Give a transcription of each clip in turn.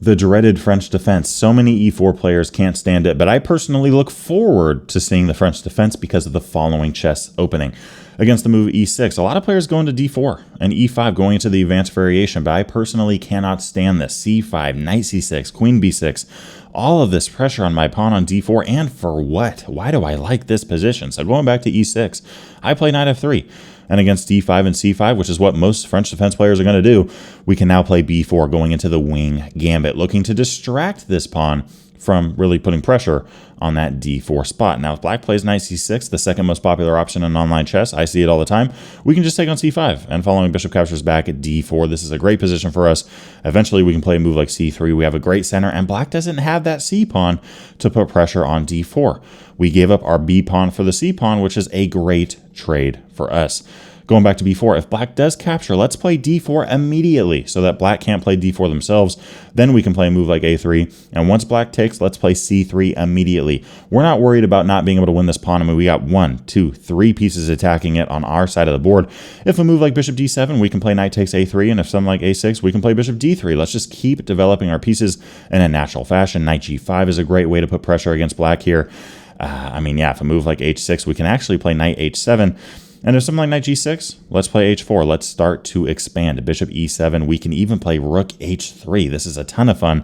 The dreaded French defense. So many e4 players can't stand it, but I personally look forward to seeing the French defense because of the following chess opening. Against the move e6, a lot of players go into d4 and e5 going into the advanced variation, but I personally cannot stand this. c5, knight c6, queen b6, all of this pressure on my pawn on d4, and for what? Why do I like this position? So going back to e6, I play knight f3. And against d5 and c5, which is what most French defense players are going to do, we can now play b4, going into the wing gambit, looking to distract this pawn from really putting pressure on that d4 spot. Now, if black plays knight c6, the second most popular option in online chess, I see it all the time, we can just take on c5, and following bishop captures back at d4, this is a great position for us. Eventually, we can play a move like c3. We have a great center, and black doesn't have that c pawn to put pressure on d4. We gave up our b pawn for the c pawn, which is a great trade for us. Going back to b4, if black does capture, let's play d4 immediately so that black can't play d4 themselves. Then we can play a move like a3. And once black takes, let's play c3 immediately. We're not worried about not being able to win this pawn. I mean, we got 1, 2, 3 pieces attacking it on our side of the board. If a move like bishop d7, we can play knight takes a3. And if something like a6, we can play bishop d3. Let's just keep developing our pieces in a natural fashion. Knight g5 is a great way to put pressure against black here. If a move like h6, we can actually play knight h7. And if something like knight g6, let's play h4. Let's start to expand. Bishop e7. We can even play rook h3. This is a ton of fun,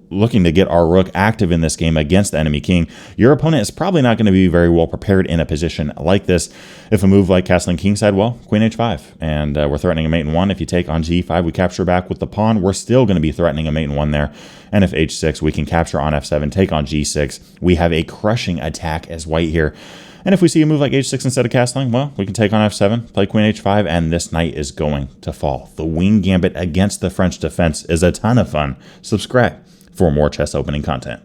looking to get our rook active in this game against the enemy king. Your opponent is probably not going to be very well prepared in a position like this. If a move like castling kingside, well, queen h5. And we're threatening a mate in 1. If you take on g5, we capture back with the pawn. We're still going to be threatening a mate in 1 there. And if h6, we can capture on f7, take on g6. We have a crushing attack as white here. And if we see a move like h6 instead of castling, well, we can take on f7, play queen h5, and this knight is going to fall. The wing gambit against the French defense is a ton of fun. Subscribe for more chess opening content.